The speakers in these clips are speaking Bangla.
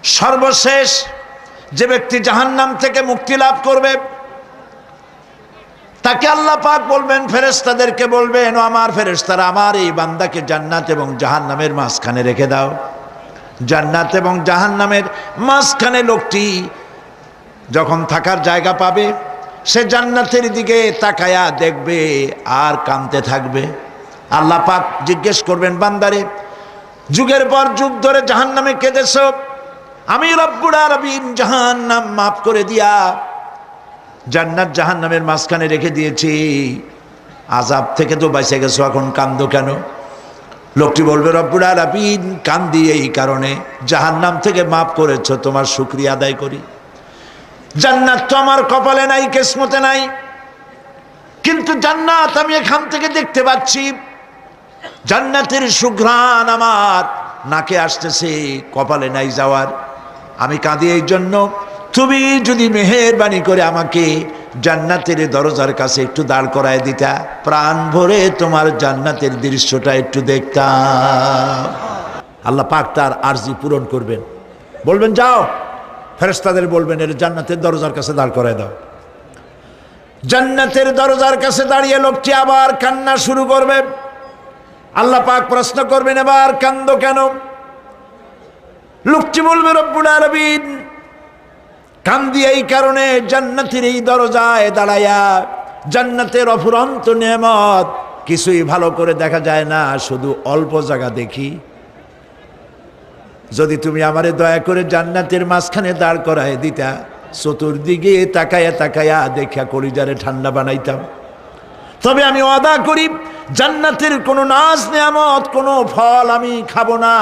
সর্বশেষ যে ব্যক্তি জাহান্নাম থেকে মুক্তি লাভ করবে তাকে আল্লাহ পাক বলবেন, ফেরেশতাদেরকে বলবেন, ও আমার ফেরেশতারা, আমার এই বান্দাকে জান্নাত এবং জাহান্নামের মাঝখানে রেখে দাও। জান্নাত এবং জাহান্নামের মাঝখানে লোকটি যখন থাকার জায়গা পাবে, সে জান্নাতের দিকে তাকায়া দেখবে আর কাঁদতে থাকবে। আল্লাহ পাক জিজ্ঞেস করবেন, বান্দারে, যুগের পর যুগ ধরে জাহান্নামে কেঁদেছ, আমি রব্বুল আলামিন জাহান্নাম মাফ করে দিয়া জান্নাত জাহান্নামের মাঝখানে রেখে দিয়েছি, আযাব থেকে তো বেঁচে গেছো, এখন কান্দো কেন? লোকটি বলবে, রব্বুল আলামিন কান্দি এই কারণে, জাহান্নাম থেকে মাফ করেছো, তোমার শুকরিয়া আদায় করি। জান্নাত তো আমার কপালে নাই, কিসমতে নাই, কিন্তু জান্নাত আমি এখান থেকে দেখতে পাচ্ছি, জান্নাতের সুঘ্রাণ আমার নাকে আসতেছে, কপালে নাই যাওয়ার। আমি কাঁদি এই জন্য, তুমি যদি মেহেরবানি করে আমাকে জান্নাতের দরজার কাছে একটু দাঁড় করায় দিতা, প্রাণ ভরে তোমার জান্নাতের দৃশ্যটা একটু দেখতাম। আল্লাহ পাক তার আরজি পূরণ করবেন, বলবেন, যাও, ফেরেশতাদের বলবেন, এর জান্নাতের দরজার কাছে দাঁড় করায় দাও। জান্নাতের দরজার কাছে দাঁড়িয়ে লোকটি আবার কান্না শুরু করবে। আল্লাহ পাক প্রশ্ন করবেন, এবার কান্দো কেন? লোকটি বলবে, রব্বুল আলামিন কান্দি এই কারণে, জান্নাতের এই দরজায় দাঁড়ায়া জান্নাতের অফুরন্ত নেয়ামত কিছুই ভালো করে দেখা যায় না, শুধু অল্প জায়গা দেখি। যদি তুমি আমারে দয়া করে জান্নাতের মাঝখানে দাঁড় করায় দিতা, চতুর্দিকে তাকায়া তাকায়া দেখা কলিজারে ঠান্ডা বানাইতাম। তবে আমি ওয়াদা করি, জান্নাতের কোনো নাজ নেয়ামত, কোনো ফল আমি খাবো না,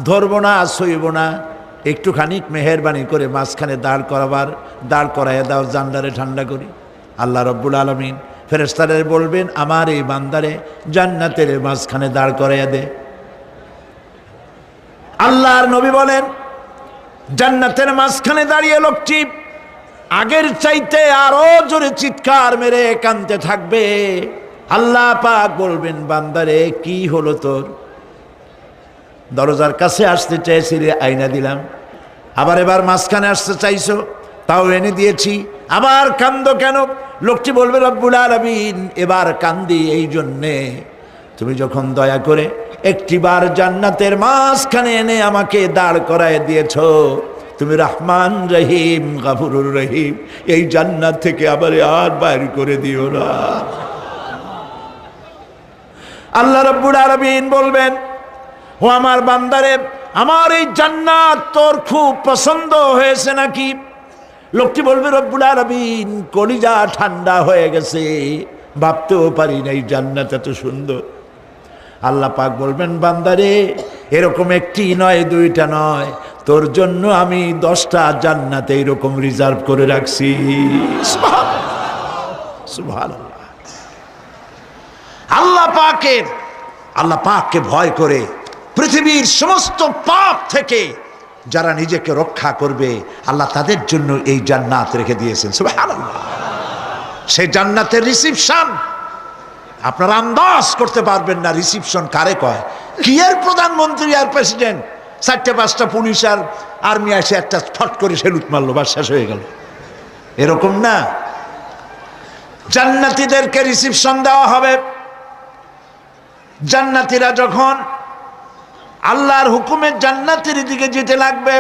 ধরবো না, সইব না। একটুখানি মেহেরবানি করে মাঝখানে দাঁড় করাইয়া দাও, জান্নারে ঠান্ডা করি। আল্লাহ রব্বুল আলামিন ফেরেশতাদের বলবেন, আমার এই বান্দারে জান্নাতের মাঝখানে দাঁড় করাইয়া দে। আল্লাহর নবী বলেন, জান্নাতের মাঝখানে দাঁড়িয়ে লোকটি আগের চাইতে আরো জোরে চিৎকার মেরে কাঁদতে থাকবে। আল্লাহ পাক বলবেন, বান্দারে কি হলো তোর? দরজার কাছে আসতে চাইছিলে, আইনা দিলাম। আবার এবার মাঝখানে আসতে চাইছো, তাও এনে দিয়েছি, আবার কান্দো কেন? লোকটি বলবে, রব্বুল আলামিন এবার কান্দি এই জন্যে, তুমি যখন দয়া করে একটিবার জান্নাতের মাঝখানে এনে আমাকে দাঁড় করায় দিয়েছ, তুমি রহমান রহিম গফুরুর রহিম, এই জান্নাত থেকে আবার আর বাইর করে দিও না। আল্লাহ রাব্বুল আলামিন বলবেন, ও আমার বান্দারে, আমার এই জান্নাত তোর খুব পছন্দ হয়েছে নাকি? লোকটি বলবে, রব্বুল আলামিন কলিজা ঠান্ডা হয়ে গেছে, ভাবতেও পারি না এই জান্নাত এত সুন্দর। আল্লাহ পাক বলবেন, বান্দারে, এরকম একটি নয়, দুইটা নয়, তোর জন্য আমি 10টা জান্নাত এইরকম রিজার্ভ করে রাখছি। সুবহানাল্লাহ। আল্লাহ পাককে ভয় করে পৃথিবীর সমস্ত পাপ থেকে যারা নিজেকে রক্ষা করবে, আল্লাহ তাদের জন্য এই জান্নাত রেখে দিয়েছেন। সুবহানাল্লাহ। সেই জান্নাতের রিসিপশন আপনারা আন্দাজ করতে পারবেন না, রিসিপশন কারে কয়। কি এর প্রধানমন্ত্রী আর প্রেসিডেন্ট, 4-5টা পুলিশ আর আর্মি এসে একটা ফট করে সেলুট মারলো, বা শেষ হয়ে গেল, এরকম না। জান্নাতীদেরকে রিসিপশন দেওয়া হবে। জান্নাতীরা যখন আল্লাহর হুকুমে জান্নাতের দিকে যেতে লাগবে,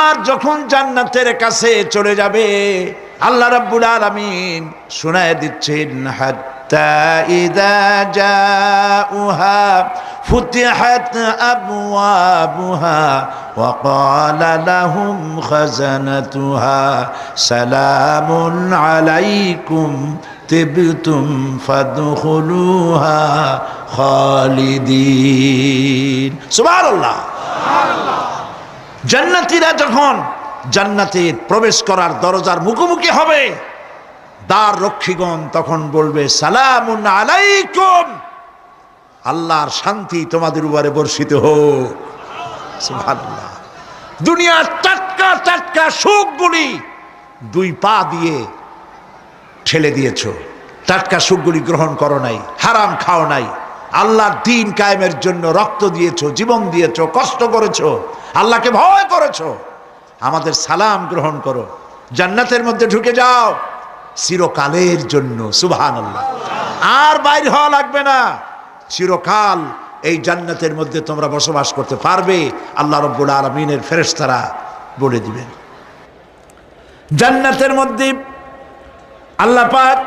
আর যখন জান্নাতের কাছে চলে যাবে, আল্লাহ রাব্বুল আলামিন শোনায় দিচ্ছেন, হাত্তা ইযা জাউহা ফুতিহাত আবওয়াবুহা ওয়া ক্বালা লাহুম খাজানাতুহা সালামুন আলাইকুম তিবতুম ফাদখুলুহা খালিদিন। সুবহানাল্লাহ। জান্নাতীরা যখন জান্নাতে প্রবেশ করার দরজার মুখোমুখি হবে, দ্বার রক্ষীগণ তখন বলবে, সালামুন আলাইকুম, আল্লাহর শান্তি তোমাদের উপরে বর্ষিত হোক। সুবহানাল্লাহ। দুনিয়ার টাটকা টাটকা সুখগুলি 2 পা দিয়ে ঠেলে দিয়েছো, টাটকা সুখগুলি গ্রহণ করো নাই, হারাম খাও নাই, আল্লাহর দ্বীন কায়েমের জন্য রক্ত দিয়েছো, জীবন দিয়েছো, কষ্ট করেছো, আল্লাহকে ভয় করেছো, আমাদের সালাম গ্রহণ করো, জান্নাতের মধ্যে ঢুকে যাও চিরকালের জন্য। সুবহানাল্লাহ। আর বাইর হওয়া লাগবে না, চিরকাল এই জান্নাতের মধ্যে তোমরা বসবাস করতে পারবে, আল্লাহ রাব্বুল আলামিনের ফেরেশতারা বলে দিবেন। জান্নাতের মধ্যে আল্লাহ পাক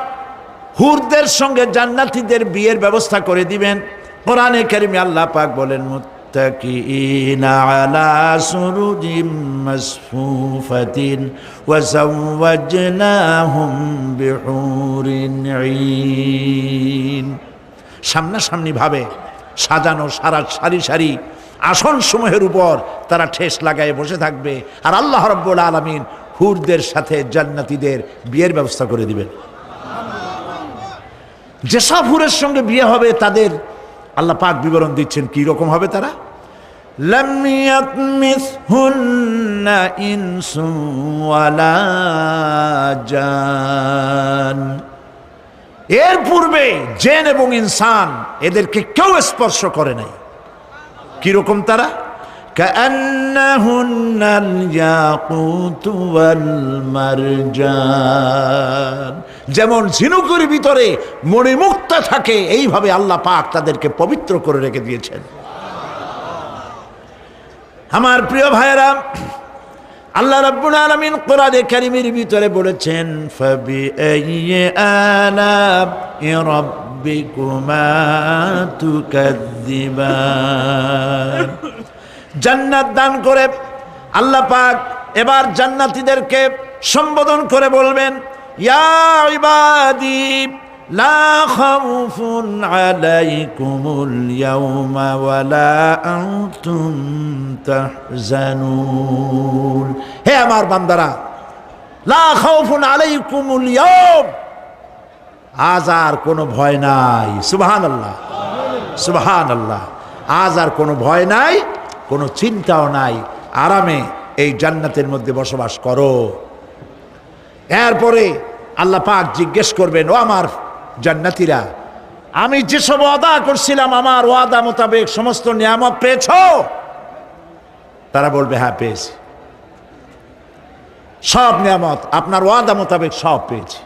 হুরদের সঙ্গে জান্নাতীদের বিয়ের ব্যবস্থা করে দিবেন। কোরআনে কারিমে আল্লাহ পাক বলেন, মুত্তাকিইনা আলা সুরুজিম মাসফুফাতিন ওয়া যাওয়াজনাহুম বিহুরিন ঈন। সামনাসামনি ভাবে সাজানো সারি সারি আসন সমূহের উপর তারা ঠেস লাগায় বসে থাকবে, আর আল্লাহ রাব্বুল আলামিন হুরদের সাথে জান্নাতীদের বিয়ের ব্যবস্থা করে দিবেন। যেসব হুরের সঙ্গে বিয়ে হবে তাদের আল্লাহ পাক বিবরণ দিচ্ছেন কি রকম হবে তারা। লাম ইয়াতমিসহুন্না ইনসুন ওয়ালা জান। এর পূর্বে জিন এবং ইনসান এদেরকে কেউ স্পর্শ করে নাই। কি রকম তারা? কাআন্নাহুন্নাল ইয়াকুতু ওয়াল মারজান। যেমন ঝিনুকের ভিতরে মণিমুক্তা থাকে, এইভাবে আল্লাহ পাক তাদেরকে পবিত্র করে রেখে দিয়েছেন। আমার প্রিয় ভাইয়েরা, আল্লাহ রাব্বুল আলামিন কোরআনে কারীমের ভিতরে বলেছেন, ফাবিআইয়ি আলা'i রাব্বিকুমা তুকাযযিবান। জান্নাত দান করে আল্লাহ পাক এবার জান্নাতীদেরকে সম্বোধন করে বলবেন, ইয়া ইবাদি লা খাউফুন আলাইকুমুল ইয়াওমা ওয়ালা আনতুম তাহজানুন। হে আমার বান্দারা, লা খাউফুন আলাইকুমুল ইয়াওম, আজ আর কোনো ভয় নাই। সুবহানাল্লাহ, সুবহানাল্লাহ। আজ আর কোনো ভয় নাই, কোনো চিন্তাও নাই, আরামে এই জান্নাতের মধ্যে বসবাস করো। এরপরে আল্লাহ পাক জিজ্ঞেস করবেন, ও আমার জান্নাতীরা, আমি যেসব ওয়াদা করছিলাম আমার ওয়াদা মোতাবেক সমস্ত নিয়ামত পেয়েছো? তারা বলবে, হ্যাঁ পেয়েছি, সব নিয়ামত আপনার ওয়াদা মোতাবেক সব পেয়েছি।